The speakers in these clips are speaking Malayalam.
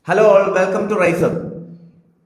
Hello all, welcome to Riser.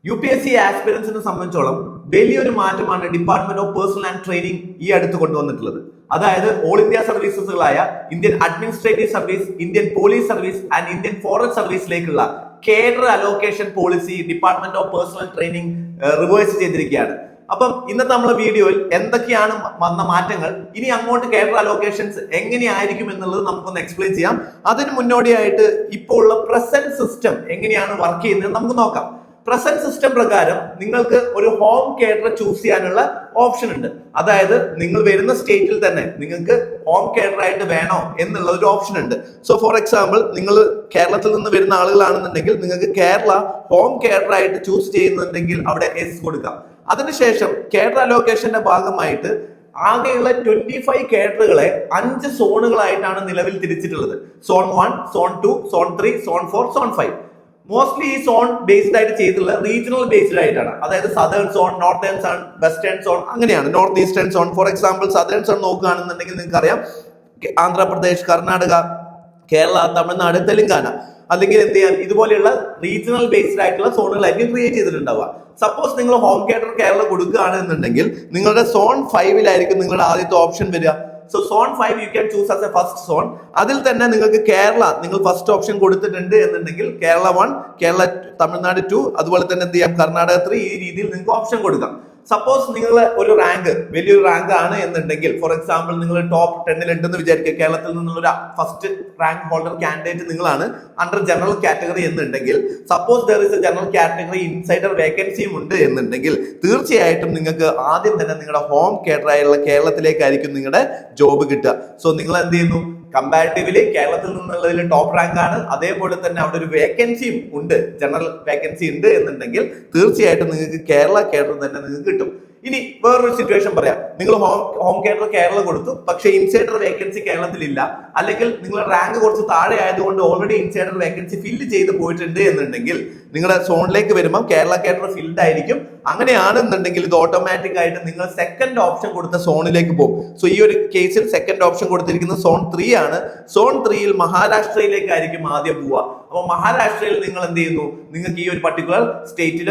UPSC ആസ്പിരൻസിനെ സംബന്ധിച്ചോളം വലിയൊരു മാറ്റമാണ് department of personnel and training ഈ അടുത്ത് കൊണ്ടുവന്നിട്ടുള്ളത്. അതായത് ഓൾ ഇന്ത്യ സർവീസസുകളായ Indian administrative service, Indian police service and Indian forest സർവീസിലേക്കുള്ള cadre allocation policy department of personnel training reverse ചെയ്തിരിക്കുകയാണ്. അപ്പം ഇന്നത്തെ നമ്മളെ വീഡിയോയിൽ എന്തൊക്കെയാണ് വന്ന മാറ്റങ്ങൾ, ഇനി അങ്ങോട്ട് കേഡർ അലോക്കേഷൻസ് എങ്ങനെയായിരിക്കും എന്നുള്ളത് നമുക്കൊന്ന് എക്സ്പ്ലെയിൻ ചെയ്യാം. അതിന് മുന്നോടിയായിട്ട് ഇപ്പോൾ ഉള്ള പ്രസന്റ് സിസ്റ്റം എങ്ങനെയാണ് വർക്ക് ചെയ്യുന്നത് നമുക്ക് നോക്കാം. പ്രസന്റ് സിസ്റ്റം പ്രകാരം നിങ്ങൾക്ക് ഒരു ഹോം കേഡർ ചൂസ് ചെയ്യാനുള്ള ഓപ്ഷൻ ഉണ്ട്. അതായത് നിങ്ങൾ വരുന്ന സ്റ്റേറ്റിൽ തന്നെ നിങ്ങൾക്ക് ഹോം കേഡർ ആയിട്ട് വേണോ എന്നുള്ള ഒരു ഓപ്ഷൻ ഉണ്ട്. സോ ഫോർ എക്സാമ്പിൾ, നിങ്ങൾ കേരളത്തിൽ നിന്ന് വരുന്ന ആളുകളാണെന്നുണ്ടെങ്കിൽ നിങ്ങൾക്ക് കേരള ഹോം കേഡർ ആയിട്ട് ചൂസ് ചെയ്യുന്നുണ്ടെങ്കിൽ അവിടെ എസ് കൊടുക്കാം. അതിനുശേഷം കേഡർ അലോക്കേഷന്റെ ഭാഗമായിട്ട് ആകെയുള്ള 25 കേഡറുകളെ 5 സോണുകളായിട്ടാണ് നിലവിൽ തിരിച്ചിട്ടുള്ളത്. Zone 1, zone 2, zone 3, zone 4, zone 5. മോസ്റ്റ്ലി ഈ സോൺ ബേസ്ഡ് ആയിട്ട് ചെയ്തിട്ടുള്ള റീജിയണൽ ബേസ്ഡ് ആയിട്ടാണ്. അതായത് southern zone, northern zone, western zone, അങ്ങനെയാണ്. North eastern zone, for example southern zone നോക്കുകയാണെന്നുണ്ടെങ്കിൽ നിങ്ങൾക്ക് അറിയാം ആന്ധ്രാപ്രദേശ്, കർണാടക, കേരള, തമിഴ്നാട്, തെലങ്കാന. അല്ലെങ്കിൽ എന്ത് ചെയ്യാൻ ഇതുപോലെയുള്ള റീജിയണൽ ബേസ്ഡ് ആയിട്ടുള്ള സോണുകളായിരിക്കും ക്രിയേറ്റ് ചെയ്തിട്ടുണ്ടാവുക. സപ്പോസ് നിങ്ങൾ ഹോം കേഡർ കേരള കൊടുക്കുകയാണെന്നുണ്ടെങ്കിൽ നിങ്ങളുടെ സോൺ 5-ലായിരിക്കും നിങ്ങളുടെ ആദ്യത്തെ ഓപ്ഷൻ വരിക. So zone 5 you can choose as A first zone. അതിൽ തന്നെ നിങ്ങൾക്ക് കേരള നിങ്ങൾ ഫസ്റ്റ് ഓപ്ഷൻ കൊടുത്തിട്ടുണ്ട് എന്നുണ്ടെങ്കിൽ കേരള 1, കേരള, തമിഴ്നാട് 2, അതുപോലെ തന്നെ എന്ത് ചെയ്യാം കർണാടക 3, ഈ രീതിയിൽ നിങ്ങൾക്ക് ഓപ്ഷൻ കൊടുക്കാം. സപ്പോസ് നിങ്ങൾ ഒരു റാങ്ക് വലിയൊരു റാങ്ക് ആണ് എന്നുണ്ടെങ്കിൽ, ഫോർ എക്സാമ്പിൾ നിങ്ങൾ ടോപ്പ് 10-ൽ ഉണ്ടെന്ന് വിചാരിക്കുക, കേരളത്തിൽ നിന്നുള്ള ഒരു ഫസ്റ്റ് റാങ്ക് ഹോൾഡർ കാൻഡിഡേറ്റ് നിങ്ങളാണ് അണ്ടർ ജനറൽ കാറ്റഗറി എന്നുണ്ടെങ്കിൽ, suppose there is a general category insider വേക്കൻസിയും ഉണ്ട് എന്നുണ്ടെങ്കിൽ തീർച്ചയായിട്ടും നിങ്ങൾക്ക് ആദ്യം തന്നെ നിങ്ങളുടെ ഹോം കേഡറായുള്ള കേരളത്തിലേക്കായിരിക്കും നിങ്ങളുടെ ജോബ് കിട്ടുക. സോ നിങ്ങൾ എന്ത് ചെയ്യുന്നു, കമ്പാരിറ്റീവ്ലി കേരളത്തിൽ നിന്നുള്ളതിൽ ടോപ്പ് റാങ്ക് ആണ്, അതേപോലെ തന്നെ അവിടെ ഒരു വേക്കൻസിയും ഉണ്ട്, ജനറൽ വേക്കൻസി ഉണ്ട് എന്നുണ്ടെങ്കിൽ തീർച്ചയായിട്ടും നിങ്ങൾക്ക് കേരള കേഡർ തന്നെ നിങ്ങൾക്ക് കിട്ടും. ഇനി വേറൊരു സിറ്റുവേഷൻ പറയാം. നിങ്ങൾ ഹോം കേഡർ കേരള കൊടുത്തു, പക്ഷേ ഇൻസൈഡർ വേക്കൻസി കേരളത്തിലില്ല, അല്ലെങ്കിൽ നിങ്ങളുടെ റാങ്ക് കുറച്ച് താഴെ ആയതുകൊണ്ട് ഓൾറെഡി ഇൻസൈഡർ വേക്കൻസി ഫില്ല് ചെയ്ത് പോയിട്ടുണ്ട് എന്നുണ്ടെങ്കിൽ നിങ്ങളുടെ സോണിലേക്ക് വരുമ്പോൾ കേരള കേഡർ ഫിൽഡ് ആയിരിക്കും. അങ്ങനെയാണെന്നുണ്ടെങ്കിൽ ഇത് ഓട്ടോമാറ്റിക് ആയിട്ട് നിങ്ങൾ സെക്കൻഡ് ഓപ്ഷൻ കൊടുത്ത സോണിലേക്ക് പോകും. സോ ഈ ഒരു കേസിൽ സെക്കൻഡ് ഓപ്ഷൻ കൊടുത്തിരിക്കുന്നത് സോൺ 3 ആണ്. സോൺ 3-ൽ മഹാരാഷ്ട്രയിലേക്കായിരിക്കും ആദ്യം പോവുക. അപ്പൊ മഹാരാഷ്ട്രയിൽ നിങ്ങൾ എന്ത് ചെയ്യുന്നു, നിങ്ങൾക്ക് ഈ ഒരു പർട്ടിക്കുലർ സ്റ്റേറ്റിൽ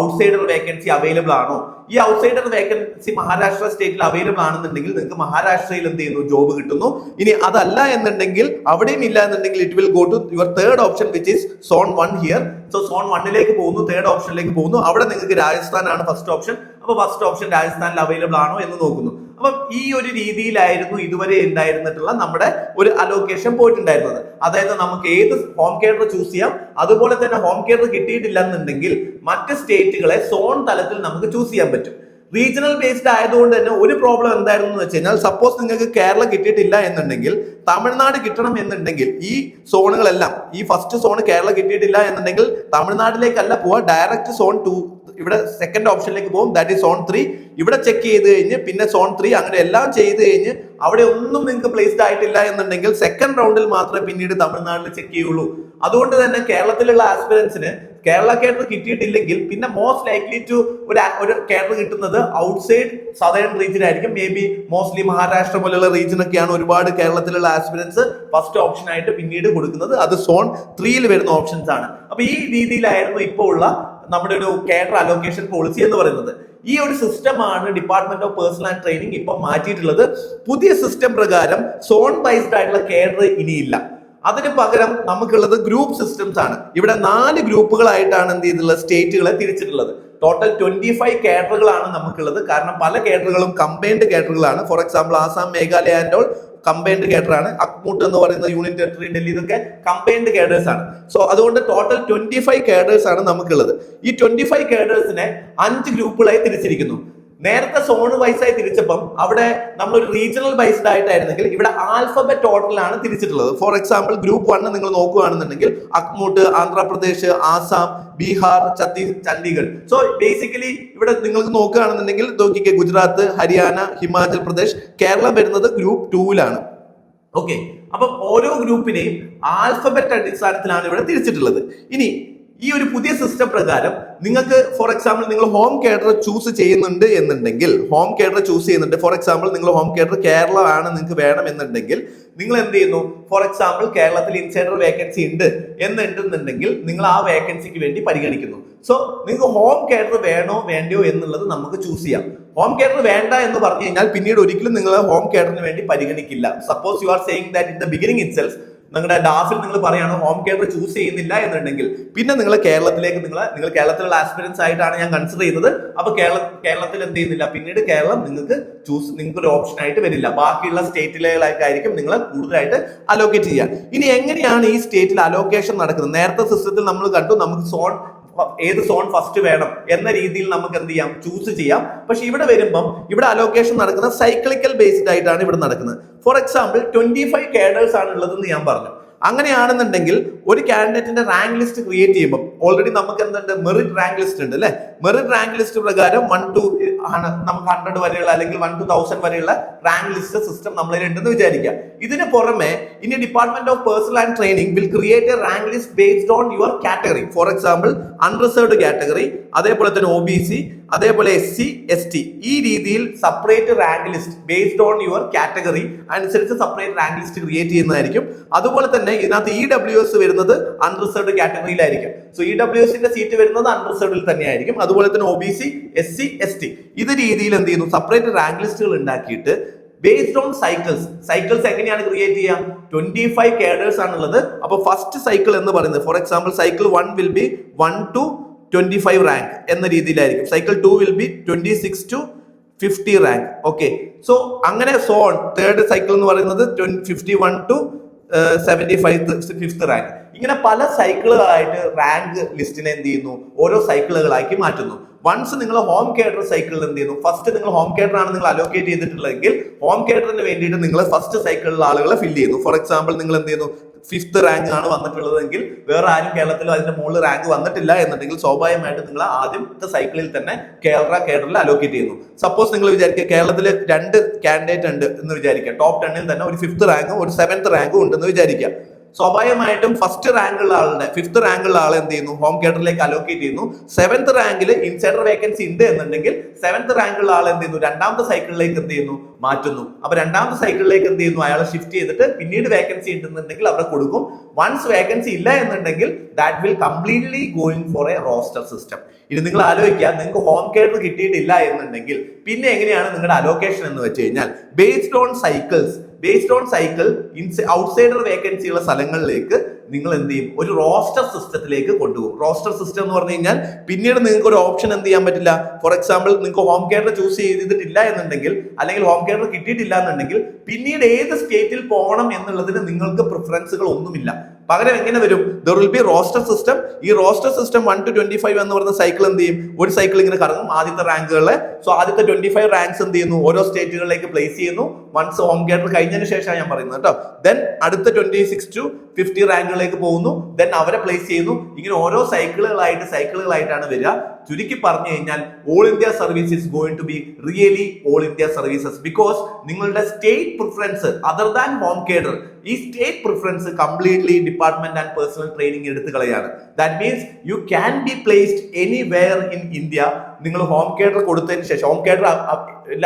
ഔട്ട്സൈഡർ വേക്കൻസി അവൈലബിൾ ആണോ, ഈ ഔട്ട്സൈഡർ വേക്കൻസി മഹാരാഷ്ട്ര സ്റ്റേറ്റിൽ അവൈലബിൾ ആണെന്നുണ്ടെങ്കിൽ നിങ്ങൾക്ക് മഹാരാഷ്ട്രയിൽ എന്ത് ചെയ്യുന്നു, ജോബ് കിട്ടുന്നു. ഇനി അതല്ല എന്നുണ്ടെങ്കിൽ, അവിടെയും ഇല്ല എന്നുണ്ടെങ്കിൽ it will go to your third option which is zone 1 here. So zone 1-ലേക്ക് പോകുന്നു, തേർഡ് ഓപ്ഷനിലേക്ക് പോകുന്നു. അവിടെ നിങ്ങൾക്ക് രാജസ്ഥാൻ ആണ് ഫസ്റ്റ് ഓപ്ഷൻ. അപ്പൊ ഫസ്റ്റ് ഓപ്ഷൻ രാജസ്ഥാനിൽ അവൈലബിൾ ആണോ എന്ന് നോക്കുന്നു. അപ്പം ഈ ഒരു രീതിയിലായിരുന്നു ഇതുവരെ ഉണ്ടായിരുന്നിട്ടുള്ള നമ്മുടെ ഒരു അലോക്കേഷൻ പോയിട്ടുണ്ടായിരുന്നത്. അതായത് നമുക്ക് ഏത് ഹോം കേഡർ ചൂസ് ചെയ്യാം, അതുപോലെ തന്നെ ഹോം കേഡർ കിട്ടിയിട്ടില്ല എന്നുണ്ടെങ്കിൽ മറ്റ് സ്റ്റേറ്റുകളെ സോൺ തലത്തിൽ നമുക്ക് ചൂസ് ചെയ്യാൻ പറ്റും. റീജിയണൽ ബേസ്ഡ് ആയതുകൊണ്ട് തന്നെ ഒരു പ്രോബ്ലം എന്തായിരുന്നു എന്ന് വെച്ച് കഴിഞ്ഞാൽ, സപ്പോസ് നിങ്ങൾക്ക് കേരള കിട്ടിയിട്ടില്ല എന്നുണ്ടെങ്കിൽ തമിഴ്നാട് കിട്ടണം എന്നുണ്ടെങ്കിൽ ഈ സോണുകളെല്ലാം, ഈ ഫസ്റ്റ് സോൺ കേരള കിട്ടിയിട്ടില്ല എന്നുണ്ടെങ്കിൽ തമിഴ്നാട്ടിലേക്കല്ല പോവാ, ഡയറക്റ്റ് സോൺ 2 ഇവിടെ സെക്കൻഡ് ഓപ്ഷനിലേക്ക് പോകും, ദാറ്റ് ഈസ് സോൺ 3. ഇവിടെ ചെക്ക് ചെയ്ത് കഴിഞ്ഞ് പിന്നെ സോൺ 3 അങ്ങനെ എല്ലാം ചെയ്ത് കഴിഞ്ഞ് അവിടെ ഒന്നും നിങ്ങൾക്ക് പ്ലേസ്ഡ് ആയിട്ടില്ല എന്നുണ്ടെങ്കിൽ സെക്കൻഡ് റൗണ്ടിൽ മാത്രമേ പിന്നീട് തമിഴ്നാട്ടിൽ ചെക്ക് ചെയ്യുള്ളൂ. അതുകൊണ്ട് തന്നെ കേരളത്തിലുള്ള ആസ്പിരൻസിന് കേരള കേഡർ കിട്ടിയിട്ടില്ലെങ്കിൽ പിന്നെ മോസ്റ്റ് ലൈക്ലി ടു ഒരു കേഡർ കിട്ടുന്നത് ഔട്ട്സൈഡ് സദേൺ റീജിയൻ ആയിരിക്കും. മേ ബി മോസ്റ്റ്ലി മഹാരാഷ്ട്ര പോലെയുള്ള റീജിയൻ ഒക്കെയാണ് ഒരുപാട് കേരളത്തിലുള്ള ആസ്പിരൻസ് ഫസ്റ്റ് ഓപ്ഷൻ ആയിട്ട് പിന്നീട് കൊടുക്കുന്നത്. അത് സോൺ 3-ൽ വരുന്ന ഓപ്ഷൻസ് ആണ്. അപ്പൊ ഈ രീതിയിലായിരുന്നു ഇപ്പോൾ ഉള്ള നമ്മുടെ ഒരു കേഡർ അലോക്കേഷൻ പോളിസി എന്ന് പറയുന്നത്. ഈ ഒരു സിസ്റ്റമാണ് department of personnel and training ഇപ്പൊ മാറ്റിയിട്ടുള്ളത്. പുതിയ സിസ്റ്റം പ്രകാരം സോൺ ബേസ്ഡ് ആയിട്ടുള്ള കേഡർ ഇനിയില്ല. അതിന് പകരം നമുക്കുള്ളത് ഗ്രൂപ്പ് സിസ്റ്റംസ് ആണ്. ഇവിടെ 4 ഗ്രൂപ്പുകളായിട്ടാണ് എന്ത് ചെയ്തിട്ടുള്ളത്, സ്റ്റേറ്റുകളെ തിരിച്ചിട്ടുള്ളത്. ടോട്ടൽ 25 കേഡറുകളാണ് നമുക്കുള്ളത്. കാരണം പല കേഡറുകളും കമ്പൈൻഡ് കേഡറുകളാണ്. For example Assam, Meghalaya and all combined cadre ആണ്. അക്മൂട്ട് എന്ന് പറയുന്ന യൂണിയൻ ടെറിട്ടറി, ഡൽഹി, ഇതൊക്കെ കമ്പൈൻഡ് കേഡേഴ്സ് ആണ്. സോ അതുകൊണ്ട് ടോട്ടൽ 25 കേഡേഴ്സ് ആണ് നമുക്കുള്ളത്. ഈ 25 കേഡേഴ്സിനെ 5 ഗ്രൂപ്പുകളായി തിരിച്ചിരിക്കുന്നു. നേരത്തെ സോൺ വൈസായി തിരിച്ചപ്പം അവിടെ നമ്മളൊരു റീജിയണൽ ബേസ്ഡ് ആയിട്ടായിരുന്നെങ്കിൽ ഇവിടെ ആൽഫബറ്റ് ഓർഡറിലാണ് തിരിച്ചിട്ടുള്ളത്. ഫോർ എക്സാമ്പിൾ ഗ്രൂപ്പ് 1 നിങ്ങൾ നോക്കുകയാണെന്നുണ്ടെങ്കിൽ അക്മൂട്ട്, ആന്ധ്രാപ്രദേശ്, ആസാം, ബീഹാർ, ചണ്ഡീഗഡ്. സോ ബേസിക്കലി ഇവിടെ നിങ്ങൾക്ക് നോക്കുകയാണെന്നുണ്ടെങ്കിൽ നോക്കിക്കേ, ഗുജറാത്ത്, ഹരിയാന, ഹിമാചൽ പ്രദേശ്, കേരളം വരുന്നത് ഗ്രൂപ്പ് 2-ലാണ്. ഓക്കെ, അപ്പം ഓരോ ഗ്രൂപ്പിനെയും ആൽഫബറ്റ് അടിസ്ഥാനത്തിലാണ് ഇവിടെ തിരിച്ചിട്ടുള്ളത്. ഇനി ഈ ഒരു പുതിയ സിസ്റ്റം പ്രകാരം നിങ്ങൾക്ക് ഫോർ എക്സാമ്പിൾ നിങ്ങൾ ഹോം കേഡർ ചൂസ് ചെയ്യുന്നുണ്ട് എന്നുണ്ടെങ്കിൽ, ഹോം കേഡർ ചൂസ് ചെയ്യുന്നുണ്ട്, ഫോർ എക്സാമ്പിൾ നിങ്ങൾ ഹോം കേഡർ കേരള ആണ് നിങ്ങൾക്ക് വേണമെന്നുണ്ടെങ്കിൽ നിങ്ങൾ എന്ത് ചെയ്യുന്നു, ഫോർ എക്സാമ്പിൾ കേരളത്തിൽ ഇൻസൈഡർ വേക്കൻസി ഉണ്ട് എന്നുണ്ടെന്നുണ്ടെങ്കിൽ നിങ്ങൾ ആ വേക്കൻസിക്ക് വേണ്ടി പരിഗണിക്കുന്നു. സോ നിങ്ങൾക്ക് ഹോം കേഡർ വേണോ വേണ്ടയോ എന്നുള്ളത് നമുക്ക് ചൂസ് ചെയ്യാം. ഹോം കേഡർ വേണ്ട എന്ന് പറഞ്ഞു കഴിഞ്ഞാൽ പിന്നീട് ഒരിക്കലും നിങ്ങൾ ഹോം കേഡറിന് വേണ്ടി പരിഗണിക്കില്ല. Suppose you are saying that in the beginning itself നിങ്ങളുടെ ഡാഫിൽ നിങ്ങൾ പറയാണ് ഹോം കേഡർ ചൂസ് ചെയ്യുന്നില്ല എന്നുണ്ടെങ്കിൽ പിന്നെ നിങ്ങൾ കേരളത്തിലേക്ക് നിങ്ങൾ കേരളത്തിലുള്ള ആസ്പിരൻസ് ആയിട്ടാണ് ഞാൻ കൺസിഡർ ചെയ്യുന്നത്. അപ്പൊ കേരളത്തിൽ എന്ത് ചെയ്യുന്നില്ല, പിന്നീട് കേരളം നിങ്ങൾക്ക് ഒരു ഓപ്ഷൻ ആയിട്ട് വരില്ല. ബാക്കിയുള്ള സ്റ്റേറ്റിലേക്കായിരിക്കും നിങ്ങൾ കൂടുതലായിട്ട് അലോക്കേറ്റ് ചെയ്യുക. ഇനി എങ്ങനെയാണ് ഈ സ്റ്റേറ്റിൽ അലോക്കേഷൻ നടക്കുന്നത്? നേരത്തെ സിസ്റ്റത്തിൽ നമ്മൾ കണ്ടു നമുക്ക് ഏത് സോൺ ഫസ്റ്റ് വേണം എന്ന രീതിയിൽ നമുക്ക് എന്ത് ചെയ്യാം, ചൂസ് ചെയ്യാം. പക്ഷെ ഇവിടെ വരുമ്പം ഇവിടെ അലോക്കേഷൻ നടക്കുന്നത് സൈക്ലിക്കൽ ബേസ്ഡ് ആയിട്ടാണ് ഇവിടെ നടക്കുന്നത്. ഫോർ എക്സാമ്പിൾ 25 കേഡേഴ്സ് ആണ് ഉള്ളതെന്ന് ഞാൻ പറഞ്ഞു. അങ്ങനെയാണെന്നുണ്ടെങ്കിൽ ഒരു കാൻഡിഡേറ്റിന്റെ റാങ്ക് ലിസ്റ്റ് ക്രിയേറ്റ് ചെയ്യുമ്പോൾ ഓൾറെഡി നമുക്ക് എന്തുണ്ട്, മെറിറ്റ് റാങ്ക് ലിസ്റ്റ് ഉണ്ട് അല്ലെ. മെറിറ്റ് റാങ്ക് ലിസ്റ്റ് പ്രകാരം 1 to ആണ് നമുക്ക് 100 വരെയുള്ള അല്ലെങ്കിൽ 1 to 1000 വരെയുള്ള റാങ്ക് ലിസ്റ്റ് സിസ്റ്റം നമ്മളിൽ ഉണ്ടെന്ന് വിചാരിക്കുക. ഇതിന് പുറമെ ഇനി department of personnel and training will create A rank list based on your category. For example unreserved category, അതേപോലെ തന്നെ OBC, അതേപോലെ SC ST, ഈ രീതിയിൽ separate rank list based on your category അനുസരിച്ച് സെപ്പറേറ്റ് റാങ്ക് ലിസ്റ്റ് ക്രിയേറ്റ് ചെയ്യുന്നതായിരിക്കും. അതുപോലെ തന്നെ ഇതിനകത്ത് EWS വരുന്നത് അൺറിസർവ്ഡ് കാറ്റഗറിയിലായിരിക്കും. സോ EWSന്റെ സീറ്റ് വരുന്നത് അൺറിസർവ്ഡിൽ തന്നെയായിരിക്കും. അതുപോലെ തന്നെ OBC, SC ST ഇത് രീതിയിൽ എന്ത് ചെയ്യുന്നു, സെപ്പറേറ്റ് റാങ്ക് ലിസ്റ്റുകൾ ഉണ്ടാക്കിയിട്ട് ബേസ്ഡ് ഓൺ സൈക്കിൾസ് എങ്ങനെയാണ് ക്രിയേറ്റ് ചെയ്യുക? 25 കേഡേഴ്സ് ആണുള്ളത്. അപ്പൊ ഫസ്റ്റ് സൈക്കിൾ എന്ന് പറയുന്നത് for example cycle 1 will be 1 to 25 rank എന്ന രീതിയിലായിരിക്കും. Cycle 2 will be 26 to 50 rank. Okay, so അങ്ങനെ സോൺ തേർഡ് സൈക്കിൾ എന്ന് പറയുന്നത് 51 to 75th റാങ്ക്. ഇങ്ങനെ പല സൈക്കിളുകളായിട്ട് റാങ്ക് ലിസ്റ്റിനെ എന്ത് ചെയ്യുന്നു, ഓരോ സൈക്കിളുകളാക്കി മാറ്റുന്നു. വൺസ് നിങ്ങൾ ഹോം കേഡർ സൈക്കിളിൽ എന്ത് ചെയ്യുന്നു, ഫസ്റ്റ് നിങ്ങൾ ഹോം കേഡർ ആണ് നിങ്ങൾ അലോക്കേറ്റ് ചെയ്തിട്ടുള്ളതെങ്കിൽ ഹോം കേഡറിന് വേണ്ടിയിട്ട് നിങ്ങൾ ഫസ്റ്റ് സൈക്കിളിൽ ആളുകളെ ഫില്ല് ചെയ്യുന്നു. ഫോർ എക്സാമ്പിൾ നിങ്ങൾ എന്ത് ചെയ്യുന്നു, 5th റാങ്ക് ആണ് വന്നിട്ടുള്ളതെങ്കിൽ വേറെ ആരും കേരളത്തിൽ അതിന്റെ മുകളിൽ റാങ്ക് വന്നിട്ടില്ല എന്നുണ്ടെങ്കിൽ സ്വാഭാവികമായിട്ട് നിങ്ങൾ ആദ്യത്തെ സൈക്കിളിൽ തന്നെ കേഡറിൽ അലോക്കേറ്റ് ചെയ്യുന്നു. സപ്പോസ് നിങ്ങൾ വിചാരിക്കുക കേരളത്തിൽ 2 കാൻഡിഡേറ്റ് ഉണ്ട് എന്ന് വിചാരിക്കുക, ടോപ്പ് 10ൽ തന്നെ ഒരു 5th റാങ്കും ഒരു 7th റാങ്കും ഉണ്ടെന്ന് വിചാരിക്കുക. സ്വാഭാവികമായിട്ടും ഫസ്റ്റ് റാങ്കുള്ള ആളുടെ 5th റാങ്കുള്ള ആളെ എന്ത് ചെയ്യുന്നു, ഹോം കേഡറിലേക്ക് അലോക്കേറ്റ് ചെയ്യുന്നു. 7th റാങ്കിൽ ഇൻസൈഡർ വേക്കൻസി ഉണ്ട് എന്നുണ്ടെങ്കിൽ 7th റാങ്കുള്ള ആൾ എന്ത് ചെയ്യുന്നു, രണ്ടാമത്തെ സൈക്കിളിലേക്ക് എന്ത് ചെയ്യുന്നു, മാറ്റുന്നു. അപ്പൊ രണ്ടാമത്തെ സൈക്കിളിലേക്ക് എന്ത് ചെയ്യുന്നു, അയാളെ ഷിഫ്റ്റ് ചെയ്തിട്ട് പിന്നീട് വേക്കൻസി ഉണ്ടെന്നുണ്ടെങ്കിൽ അവിടെ കൊടുക്കും. വൺസ് വേക്കൻസി ഇല്ല എന്നുണ്ടെങ്കിൽ that will completely going for a roster system. ഇനി നിങ്ങൾ ആലോചിക്കുക, നിങ്ങൾക്ക് ഹോം കേഡർ കിട്ടിയിട്ടില്ല എന്നുണ്ടെങ്കിൽ പിന്നെ എങ്ങനെയാണ് നിങ്ങളുടെ അലോക്കേഷൻ എന്ന് വെച്ച് കഴിഞ്ഞാൽ based on cycle outsider vacancy ഉള്ള സ്ഥലങ്ങളിലേക്ക് നിങ്ങൾ എന്ത് ചെയ്യും, ഒരു റോസ്റ്റർ സിസ്റ്റത്തിലേക്ക് കൊണ്ടുപോകും. റോസ്റ്റർ സിസ്റ്റം എന്ന് പറഞ്ഞു കഴിഞ്ഞാൽ പിന്നീട് നിങ്ങൾക്ക് ഒരു ഓപ്ഷൻ എന്ത് ചെയ്യാൻ പറ്റില്ല. ഫോർ എക്സാമ്പിൾ നിങ്ങൾക്ക് ഹോം കേഡർ ചൂസ് ചെയ്തിട്ടില്ല എന്നുണ്ടെങ്കിൽ അല്ലെങ്കിൽ ഹോം കേഡർ കിട്ടിയിട്ടില്ല എന്നുണ്ടെങ്കിൽ പിന്നീട് ഏത് സ്റ്റേറ്റിൽ പോകണം എന്നുള്ളതിന് നിങ്ങൾക്ക് പ്രിഫറൻസുകൾ ഒന്നുമില്ല. പകരം എങ്ങനെ വരും, there will be roster system. ഈ റോസ്റ്റർ സിസ്റ്റം 1 to 25 എന്ന് പറയുന്ന സൈക്കിൾ എന്ത് ചെയ്യും, ഒരു സൈക്കിൾ ഇങ്ങനെ കറങ്ങും ആദ്യത്തെ റാങ്കുകളെ. സോ ആദ്യത്തെ 25 റാങ്ക്സ് എന്ത് ചെയ്യുന്നു, ഓരോ സ്റ്റേറ്റുകളിലേക്ക് പ്ലേസ് ചെയ്യുന്നു. വൺസ് ഹോം കേഡർ കഴിഞ്ഞതിന് ശേഷമാണ് ഞാൻ പറയുന്നത് കേട്ടോ. ദെൻ അടുത്ത 26 to 50 റാങ്കുകളിലേക്ക് പോകുന്നു. ദെൻ അവരെ പ്ലേസ് ചെയ്യുന്നു. ഇങ്ങനെ ഓരോ സൈക്കിളുകളായിട്ടാണ് വരിക. ചുരുക്കി പറഞ്ഞു കഴിഞ്ഞാൽ all India service is going to be really all India services. Because നിങ്ങളുടെ state preference other than home cadre, ഈ state preference completely department and personnel training എടുത്തു കളയാണ്. That means you can be placed anywhere in India. നിങ്ങൾ ഹോം കേഡർ കൊടുത്തതിന് ശേഷം ഹോം കേഡർ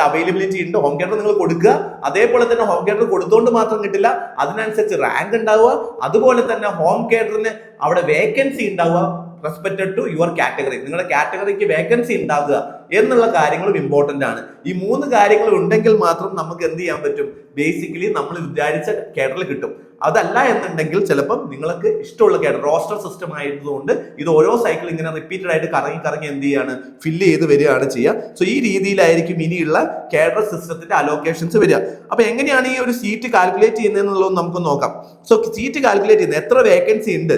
അവൈലബിലിറ്റി ഉണ്ട്, ഹോം കേഡർ നിങ്ങൾ കൊടുക്കുക. അതേപോലെ തന്നെ ഹോം കേഡർ കൊടുത്തുകൊണ്ട് മാത്രം കിട്ടില്ല, അതിനനുസരിച്ച് റാങ്ക് ഉണ്ടാവുക. അതുപോലെ തന്നെ ഹോം കേഡറിന് അവിടെ വേക്കൻസി ഉണ്ടാവുക റെസ്പെക്റ്റഡ് ടു യുവർ കാറ്റഗറി. നിങ്ങളുടെ കാറ്റഗറിക്ക് വേക്കൻസി ഉണ്ടാകുക എന്നുള്ള കാര്യങ്ങളും ഇമ്പോർട്ടന്റ് ആണ്. ഈ 3 കാര്യങ്ങൾ ഉണ്ടെങ്കിൽ മാത്രം നമുക്ക് എന്ത് ചെയ്യാൻ പറ്റും, ബേസിക്കലി നമ്മൾ വിചാരിച്ച കേഡറിൽ കിട്ടും. അതല്ല എന്നുണ്ടെങ്കിൽ ചിലപ്പം നിങ്ങൾക്ക് ഇഷ്ടമുള്ള കേഡർ റോസ്റ്റർ സിസ്റ്റം ആയതുകൊണ്ട് ഇത് ഓരോ സൈക്കിൾ ഇങ്ങനെ റിപ്പീറ്റഡ് ആയിട്ട് കറങ്ങി എന്ത് ചെയ്യാണ്, ഫില്ല് ചെയ്ത് വരികയാണ് ചെയ്യുക. സോ ഈ രീതിയിലായിരിക്കും ഇനിയുള്ള കേഡർ സിസ്റ്റത്തിന്റെ അലോക്കേഷൻസ് വരിക. അപ്പൊ എങ്ങനെയാണ് ഈ ഒരു സീറ്റ് കാൽക്കുലേറ്റ് ചെയ്യുന്നതെന്നുള്ളത് നമുക്ക് നോക്കാം. സോ സീറ്റ് കാൽക്കുലേറ്റ് ചെയ്യുന്നത് എത്ര വേക്കൻസി ഉണ്ട്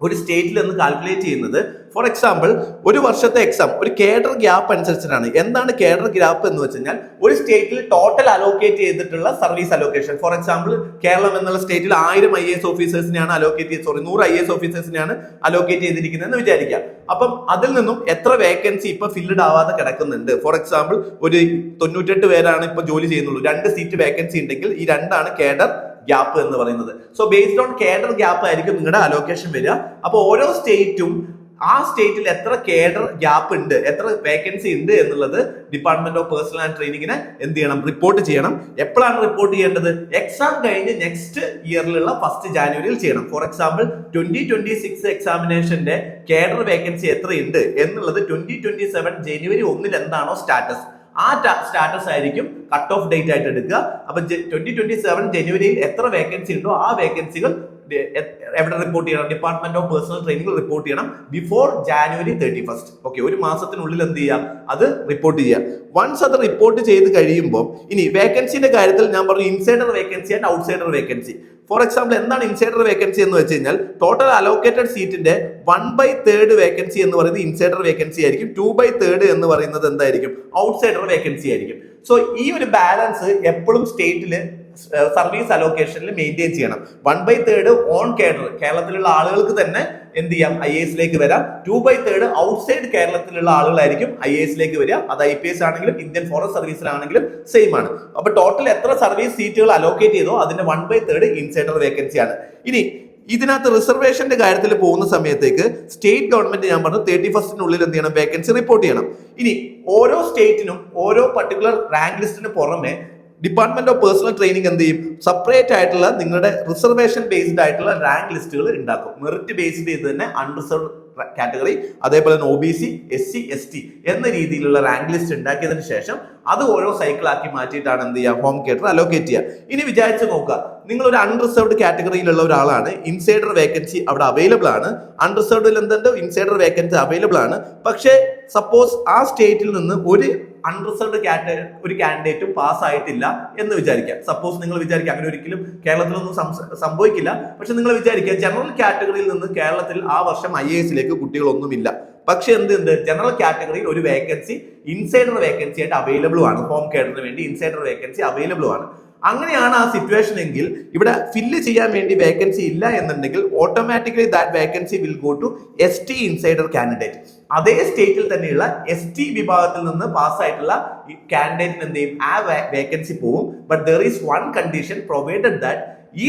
ഒരു സ്റ്റേറ്റിൽ എന്ന് കാൽക്കുലേറ്റ് ചെയ്യുന്നത്, ഫോർ എക്സാമ്പിൾ ഒരു വർഷത്തെ എക്സാം ഒരു കേഡർ ഗ്യാപ്പ് അനുസരിച്ചിട്ടാണ്. എന്താണ് കേഡർ ഗ്യാപ്പ് എന്ന് വെച്ച് കഴിഞ്ഞാൽ ഒരു സ്റ്റേറ്റിൽ ടോട്ടൽ അലോക്കേറ്റ് ചെയ്തിട്ടുള്ള service allocation. For example Keralam എന്നുള്ള സ്റ്റേറ്റിൽ 1000 IAS ഓഫീസേഴ്സിനെയാണ് 100 IAS ഓഫീസേഴ്സിനെയാണ് അലോക്കേറ്റ് ചെയ്തിരിക്കുന്നത് എന്ന് വിചാരിക്കാം. അപ്പം അതിൽ നിന്നും എത്ര വേക്കൻസി ഇപ്പൊ ഫില്ലഡ് ആവാതെ കിടക്കുന്നുണ്ട്. ഫോർ എക്സാമ്പിൾ ഒരു 98 പേരാണ് ഇപ്പൊ ജോലി ചെയ്യുന്നുള്ളൂ, 2 സീറ്റ് വേക്കൻസി ഉണ്ടെങ്കിൽ ഈ 2 ആണ് കേഡർ ഗ്യാപ്പ് എന്ന് പറയുന്നത്. So based on cadre gap ആയിരിക്കും നിങ്ങളുടെ അലോക്കേഷൻ വരിക. അപ്പൊ ഓരോ സ്റ്റേറ്റും ആ സ്റ്റേറ്റിൽ എത്ര കേഡർ ഗ്യാപ്പ് ഉണ്ട്, എത്ര വേക്കൻസി ഉണ്ട് എന്നുള്ളത് ഡിപ്പാർട്ട്മെന്റ് ഓഫ് പേഴ്സണൽ ആൻഡ് ട്രെയിനിങ്ങിന് എന്ത് ചെയ്യണം, റിപ്പോർട്ട് ചെയ്യണം. എപ്പോഴാണ് റിപ്പോർട്ട് ചെയ്യേണ്ടത്? എക്സാം കഴിഞ്ഞ് നെക്സ്റ്റ് ഇയറിലുള്ള 1st ജാനുവരിയിൽ ചെയ്യണം. ഫോർ എക്സാമ്പിൾ 2026 എക്സാമിനേഷന്റെ കേഡർ വേക്കൻസി എത്രയുണ്ട് എന്നുള്ളത് 2027 ജനുവരി 1 എന്താണോ സ്റ്റാറ്റസ്, ആ സ്റ്റാറ്റസ് ആയിരിക്കും കട്ട് ഓഫ് ഡേറ്റ് ആയിട്ട് എടുക്കുക. അപ്പൊ 2027 ജനുവരിയിൽ എത്ര വേക്കൻസി ഉണ്ടോ ആ വേക്കൻസികൾ എവിടെ റിപ്പോർട്ട് ചെയ്യണം? Department of personnel training report ചെയ്യണം ബിഫോർ ജാനുവരി 31. ഓക്കെ, ഒരു മാസത്തിനുള്ളിൽ എന്ത് ചെയ്യാം, അത് റിപ്പോർട്ട് ചെയ്യാം. വൺസ് അത് റിപ്പോർട്ട് ചെയ്ത് കഴിയുമ്പോൾ ഇനി വേക്കൻസിന്റെ കാര്യത്തിൽ ഞാൻ പറഞ്ഞു insider vacancy and outsider vacancy. For example എന്താണ് ഇൻസൈഡർ വേക്കൻസി എന്ന് വെച്ച് കഴിഞ്ഞാൽ ടോട്ടൽ അലോക്കേറ്റഡ് സീറ്റിന്റെ 1/3 വേക്കൻസി എന്ന് പറയുന്നത് ഇൻസൈഡർ വേക്കൻസി ആയിരിക്കും, 2/3 എന്ന് പറയുന്നത് എന്തായിരിക്കും, ഔട്ട്സൈഡർ വേക്കൻസി ആയിരിക്കും. സോ ഈ ഒരു ബാലൻസ് എപ്പോഴും സ്റ്റേറ്റില് സർവീസ് അലോക്കേഷനിൽ മെയിൻറ്റെയിൻ ചെയ്യണം. 1/3 ഓൺ കേഡർ, കേരളത്തിലുള്ള ആളുകൾക്ക് തന്നെ എന്ത് ചെയ്യാം, IAS വരാം. 2/3 ഔട്ട്സൈഡ് കേരളത്തിലുള്ള ആളുകളായിരിക്കും IAS വരിക. അത് IPS ആണെങ്കിലും ഇന്ത്യൻ ഫോറസ്റ്റ് സർവീസിലാണെങ്കിലും സെയിം ആണ്. അപ്പൊ ടോട്ടൽ എത്ര സർവീസ് സീറ്റുകൾ അലോക്കേറ്റ് ചെയ്തോ അതിന്റെ 1/3 ഇൻസൈഡർ വേക്കൻസി ആണ്. ഇനി ഇതിനകത്ത് റിസർവേഷന്റെ കാര്യത്തിൽ പോകുന്ന സമയത്തേക്ക് സ്റ്റേറ്റ് ഗവൺമെന്റ് ഞാൻ പറഞ്ഞു 31 എന്ത് ചെയ്യണം, വേക്കൻസി റിപ്പോർട്ട് ചെയ്യണം. ഇനി ഓരോ സ്റ്റേറ്റിനും ഓരോ പർട്ടിക്കുലർ റാങ്ക് ലിസ്റ്റിന് പുറമെ ഡിപ്പാർട്ട്മെന്റ് ഓഫ് പേഴ്സണൽ ട്രെയിനിങ് എന്ത് ചെയ്യും, സെപ്പറേറ്റ് ആയിട്ടുള്ള നിങ്ങളുടെ റിസർവേഷൻ ബേസ്ഡ് ആയിട്ടുള്ള റാങ്ക് ലിസ്റ്റുകൾ ഉണ്ടാക്കും. മെറിറ്റ് ബേസ്ഡ് ചെയ്ത് തന്നെ അൺറിസർവ് കാറ്റഗറി, അതേപോലെ തന്നെ OBC, SC, ST എന്ന രീതിയിലുള്ള റാങ്ക് ലിസ്റ്റ് ഉണ്ടാക്കിയതിനു ശേഷം അത് ഓരോ സൈക്കിളാക്കി മാറ്റിയിട്ടാണ് എന്ത് ചെയ്യുക, ഹോം കേഡർ അലോക്കേറ്റ് ചെയ്യുക. ഇനി വിചാരിച്ച് നോക്കുക, നിങ്ങൾ ഒരു അൺറിസർവ്ഡ് കാറ്റഗറിയിലുള്ള ഒരാളാണ്, ഇൻസൈഡർ വേക്കൻസി അവിടെ അവൈലബിൾ ആണ്, അൺറിസർവ്ഡിൽ എന്തുണ്ട്, ഇൻസൈഡർ വേക്കൻസി അവൈലബിൾ ആണ്. പക്ഷേ സപ്പോസ് ആ സ്റ്റേറ്റിൽ നിന്ന് ഒരു അൺറിസർവ്ഡ് ഒരു കാൻഡിഡേറ്റും പാസ് ആയിട്ടില്ല എന്ന് വിചാരിക്കാം. സപ്പോസ് നിങ്ങൾ വിചാരിക്കുക അങ്ങനെ ഒരിക്കലും കേരളത്തിലൊന്നും സംഭവിക്കില്ല. പക്ഷെ നിങ്ങൾ വിചാരിക്കുക ജനറൽ കാറ്റഗറിയിൽ നിന്ന് കേരളത്തിൽ ആ വർഷം IAS കുട്ടികളൊന്നുമില്ല. പക്ഷെ എന്തുണ്ട്, ജനറൽ കാറ്റഗറിയിൽ ഒരു വേക്കൻസി ഇൻസൈഡർ വേക്കൻസി ആയിട്ട് അവൈലബിൾ ആണ്, ഹോം കേഡറിന് വേണ്ടി ഇൻസൈഡർ വേക്കൻസി അവൈലബിൾ ആണ്. അങ്ങനെയാണ് ആ സിറ്റുവേഷൻ എങ്കിൽ ഇവിടെ ഫില്ല് ചെയ്യാൻ വേണ്ടി വേക്കൻസി ഇല്ല എന്നുണ്ടെങ്കിൽ automatically that vacancy will go to ST insider candidate. അതേ സ്റ്റേറ്റിൽ തന്നെയുള്ള ST വിഭാഗത്തിൽ നിന്ന് പാസ്സായിട്ടുള്ള കാൻഡിഡേറ്റിന് എന്ത് ചെയ്യും, ആ വേക്കൻസി പോവും. But there is one condition, provided that ഈ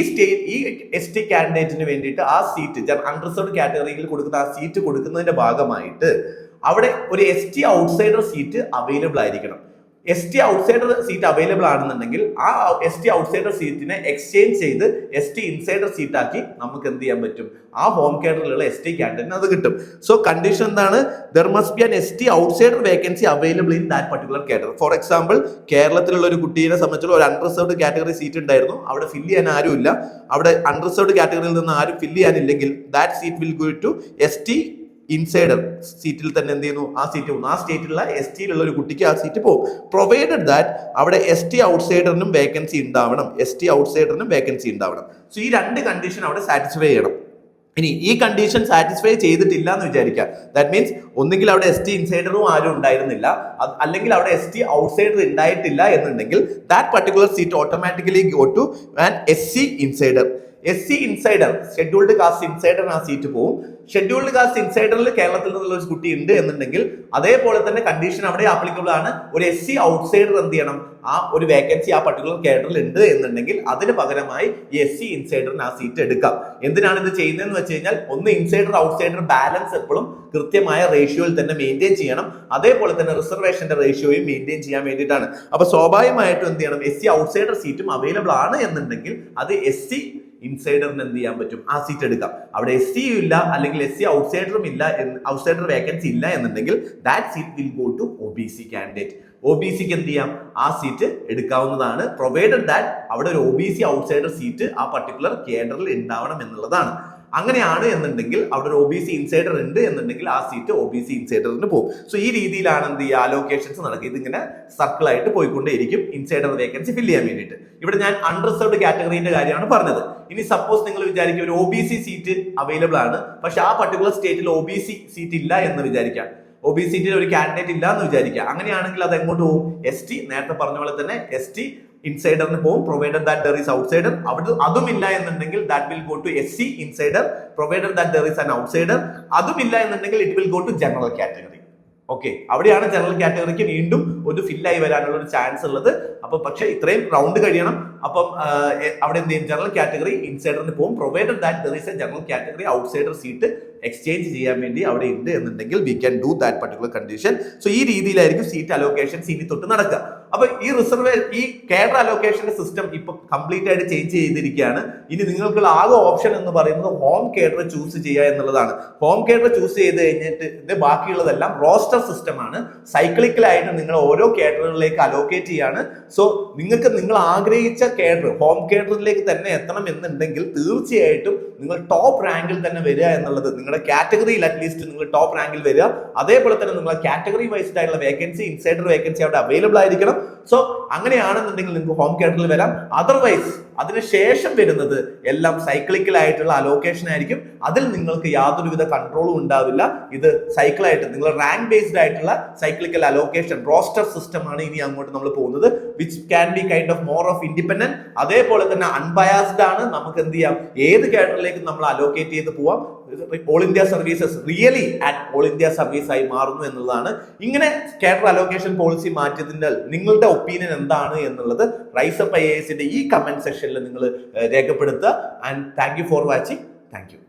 ST കാൻഡിഡേറ്റിന് വേണ്ടിയിട്ട് ആ സീറ്റ് അൺറിസർവ്ഡ് കാറ്റഗറിയിൽ കൊടുക്കുന്ന ആ സീറ്റ് കൊടുക്കുന്നതിന്റെ ഭാഗമായിട്ട് അവിടെ ഒരു ST ഔട്ട്സൈഡർ സീറ്റ് അവൈലബിൾ ആയിരിക്കണം. ST ഔട്ട്സൈഡർ സീറ്റ് അവൈലബിൾ ആണെന്നുണ്ടെങ്കിൽ ആ ST ഔട്ട്സൈഡർ സീറ്റിനെ എക്സ്ചേഞ്ച് ചെയ്ത് ST ഇൻസൈഡർ സീറ്റ് ആക്കി നമുക്ക് എന്ത് ചെയ്യാൻ പറ്റും, ആ ഹോം കേഡറിലുള്ള ST കാൻഡിഡേറ്റിന് അത് കിട്ടും. സോ കണ്ടീഷൻ എന്താണ്, there must be an ST outsider vacancy available in that particular category. For example കേരളത്തിലുള്ള ഒരു കുട്ടീനെ സംബന്ധിച്ചുള്ള ഒരു അൺറിസർവ്ഡ് കാറ്റഗറി സീറ്റ് ഉണ്ടായിരുന്നു, അവിടെ ഫില്ല് ചെയ്യാൻ ആരുമില്ല. അവിടെ അൺറിസർവ്ഡ് കാറ്റഗറിയിൽ നിന്ന് ആരും ഫില്ല് ചെയ്യാനില്ലെങ്കിൽ that seat will go to ST insider സീറ്റിൽ തന്നെ എന്ത് ചെയ്യുന്നു, ആ സീറ്റ് പോകുന്നു. ആ സ്റ്റേറ്റിലുള്ള STയിലുള്ള ഒരു കുട്ടിക്ക് ആ സീറ്റ് പോകും, പ്രൊവൈഡഡ് ദാറ്റ് അവിടെ ST ഔട്ട്സൈഡറിനും വേക്കൻസി ഉണ്ടാവണം, ST ഔട്ട്സൈഡറിനും വേക്കൻസി ഉണ്ടാവണം. സോ ഈ രണ്ട് കണ്ടീഷൻ അവിടെ സാറ്റിസ്ഫൈ ചെയ്യണം. ഇനി ഈ കണ്ടീഷൻ സാറ്റിസ്ഫൈ ചെയ്തിട്ടില്ല എന്ന് വിചാരിക്കാം, ദാറ്റ് മീൻസ് ഒന്നുകിൽ അവിടെ ST ഇൻസൈഡറും ആരും ഉണ്ടായിരുന്നില്ല, അല്ലെങ്കിൽ അവിടെ ST ഔട്ട്സൈഡർ ഉണ്ടായിട്ടില്ല എന്നുണ്ടെങ്കിൽ that particular seat automatically go to an SC insider. SC insider, scheduled caste insider ആ സീറ്റ് പോകും. ഷെഡ്യൂൾഡ് കാസ്റ്റ് ഇൻസൈഡറിൽ കേരളത്തിൽ നിന്നുള്ള ഒരു കുട്ടി ഉണ്ട് എന്നുണ്ടെങ്കിൽ അതേപോലെ തന്നെ കണ്ടീഷൻ അവിടെ ആപ്ലിക്കബിൾ ആണ്. ഒരു SC ഔട്ട്സൈഡർ എന്ത് ചെയ്യണം, ആ ഒരു വേക്കൻസി ആ പർട്ടിക്കുലർ കേഡറിൽ ഉണ്ട് എന്നുണ്ടെങ്കിൽ അതിന് പകരമായി ഈ SC ഇൻസൈഡറിന് ആ സീറ്റ് എടുക്കാം. എന്തിനാണ് ഇത് ചെയ്യുന്നതെന്ന് വെച്ച് കഴിഞ്ഞാൽ ഒന്ന് ഇൻസൈഡർ ഔട്ട്സൈഡർ ബാലൻസ് എപ്പോഴും കൃത്യമായ റേഷ്യോയിൽ തന്നെ മെയിൻറ്റെയിൻ ചെയ്യണം, അതേപോലെ തന്നെ റിസർവേഷന്റെ റേഷ്യോയും മെയിൻറ്റെയിൻ ചെയ്യാൻ വേണ്ടിയിട്ടാണ്. അപ്പൊ സ്വാഭാവികമായിട്ടും എന്ത് ചെയ്യണം, SC ഔട്ട്സൈഡർ സീറ്റും അവൈലബിൾ ആണ് എന്നുണ്ടെങ്കിൽ അത് SC ഇൻസൈഡറിന് എന്ത് ചെയ്യാൻ പറ്റും, ആ സീറ്റ് എടുക്കാം. അവിടെ SC ഇല്ല അല്ലെങ്കിൽ SC ഔട്ട്സൈഡറും ഇല്ല, ഔട്ട്സൈഡർ വേക്കൻസി ഇല്ല എന്നുണ്ടെങ്കിൽ that seat will go to OBC candidate. OBCക്ക് എന്ത് ചെയ്യാം, ആ സീറ്റ് എടുക്കാവുന്നതാണ്, പ്രൊവൈഡഡ് ദാറ്റ് അവിടെ ഒരു OBC ഔട്ട്സൈഡർ സീറ്റ് ആ പർട്ടിക്കുലർ കേഡറിൽ ഉണ്ടാവണം എന്നുള്ളതാണ്. അങ്ങനെയാണ് എന്നുണ്ടെങ്കിൽ അവിടെ ഒരു OBC ഇൻസൈഡർ ഉണ്ട് എന്നുണ്ടെങ്കിൽ ആ സീറ്റ് OBC ഇൻസൈഡറിന് പോകും. സോ ഈ രീതിയിലാണ് എന്ത് ചെയ്യുക, അലോക്കേഷൻസ് നടക്കുക. ഇതിങ്ങനെ സർക്കിൾ ആയിട്ട് പോയിക്കൊണ്ടേയിരിക്കും ഇൻസൈഡർ വേക്കൻസി ഫില്ല് ചെയ്യാൻ വേണ്ടിയിട്ട്. ഇവിടെ ഞാൻ അൺറിസർവ്ഡ് കാറ്റഗറിന്റെ കാര്യമാണ് പറഞ്ഞത്. ഇനി സപ്പോസ് നിങ്ങൾ വിചാരിക്കും ഒരു OBC സീറ്റ് അവൈലബിൾ ആണ്, പക്ഷെ ആ പർട്ടിക്കുലർ സ്റ്റേറ്റിൽ OBC സീറ്റ് ഇല്ല എന്ന് വിചാരിക്കാം, OBC സീറ്റിൽ ഒരു കാൻഡിഡേറ്റ് ഇല്ല എന്ന് വിചാരിക്കുക. അങ്ങനെയാണെങ്കിൽ അത് എങ്ങോട്ട് പോകും, ST നേരത്തെ പറഞ്ഞ പോലെ തന്നെ ST ഇൻസൈഡറിന് പോകും, provided that there is outsider. അവിടെ അതും ഇല്ല എന്നുണ്ടെങ്കിൽ that will go to SC insider, provided that there is an outsider. അതും ഇല്ല എന്നുണ്ടെങ്കിൽ it will go to general category. Okay, അവിടെയാണ് ജനറൽ കാറ്റഗറിക്ക് വീണ്ടും ഒരു ഫില്ലായി വരാനുള്ള ഒരു ചാൻസ് ഉള്ളത്. അപ്പൊ പക്ഷെ ഇത്രയും റൗണ്ട് കഴിയണം. അപ്പം അവിടെ എന്ത് ചെയ്യും, ജനറൽ കാറ്റഗറി ഇൻസൈഡറിന് പോകും, provided that there is A general category outsider seat exchange ചെയ്യാൻ വേണ്ടി അവിടെ ഉണ്ട് എന്നുണ്ടെങ്കിൽ we can do that particular condition. So ഈ രീതിയിലായിരിക്കും സീറ്റ് അലോക്കേഷൻസ് ഇനി തൊട്ട് നടക്കുക. അപ്പൊ ഈ കേഡർ അലോക്കേഷന്റെ സിസ്റ്റം ഇപ്പൊ കംപ്ലീറ്റ് ആയിട്ട് ചേഞ്ച് ചെയ്തിരിക്കുകയാണ്. ഇനി നിങ്ങൾക്കുള്ള ആകെ ഓപ്ഷൻ എന്ന് പറയുന്നത് ഹോം കേഡർ ചൂസ് ചെയ്യുക എന്നുള്ളതാണ്. ഹോം കേഡർ ചൂസ് ചെയ്ത് കഴിഞ്ഞിട്ട് ബാക്കിയുള്ളതെല്ലാം റോസ്റ്റർ സിസ്റ്റം ആണ്. സൈക്ലിക്കലായിട്ട് നിങ്ങൾ ഓരോ കേഡറുകളിലേക്ക് അലോക്കേറ്റ് ചെയ്യാണ്. സോ നിങ്ങൾക്ക് നിങ്ങൾ ആഗ്രഹിച്ച കേഡർ ഹോം കേഡറിലേക്ക് തന്നെ എത്തണം എന്നുണ്ടെങ്കിൽ തീർച്ചയായിട്ടും നിങ്ങൾ ടോപ്പ് റാങ്കിൽ തന്നെ വരിക എന്നുള്ളത്, നിങ്ങളുടെ കാറ്റഗറിയിൽ അറ്റ്ലീസ്റ്റ് നിങ്ങൾ ടോപ്പ് റാങ്കിൽ വരിക. അതേപോലെ തന്നെ നിങ്ങളുടെ കാറ്റഗറി വൈസ്ഡ് ആയിട്ടുള്ള വേക്കൻസി, ഇൻസൈഡർ വേക്കൻസി അവിടെ അവൈലബിൾ ആയിരിക്കണം. സോ അങ്ങനെയാണെന്നുണ്ടെങ്കിൽ നിങ്ങൾക്ക് ഹോം കേഡറിൽ വരാം. അതർവൈസ് അതിനുശേഷം വരുന്നത് എല്ലാം സൈക്ലിക്കൽ ആയിട്ടുള്ള അലോക്കേഷൻ ആയിരിക്കും. അതിൽ നിങ്ങൾക്ക് യാതൊരുവിധ കൺട്രോളും ഉണ്ടാവില്ല. ഇത് സൈക്കിളായിട്ട് നിങ്ങൾ റാങ്ക് ബേസ്ഡ് ആയിട്ടുള്ള സൈക്ലിക്കൽ അലോക്കേഷൻ റോസ്റ്റർ സിസ്റ്റം ആണ് ഇനി അങ്ങോട്ട് നമ്മൾ പോകുന്നത്, which can be kind of more of independent. അതേപോലെ തന്നെ അൺബയാസ്ഡ് ആണ്. നമുക്ക് എന്ത് ചെയ്യാം, ഏത് കേഡറിലേക്കും നമ്മൾ അലോക്കേറ്റ് ചെയ്ത് പോവാം. ഓൾ ഇന്ത്യ സർവീസസ് റിയലി ആറ്റ് ഓൾ ഇന്ത്യ സർവീസ് ആയി മാറുന്നു എന്നുള്ളതാണ്. ഇങ്ങനെ കേഡർ അലോക്കേഷൻ പോളിസി മാറ്റിയതിന്റെ നിങ്ങളുടെ ഒപ്പീനിയൻ എന്താണ് എന്നുള്ളത് റൈസപ്പ് IASന്റെ ഈ കമന്റ് സെക്ഷനിൽ നിങ്ങൾ രേഖപ്പെടുത്തുക. And thank you for watching. Thank you.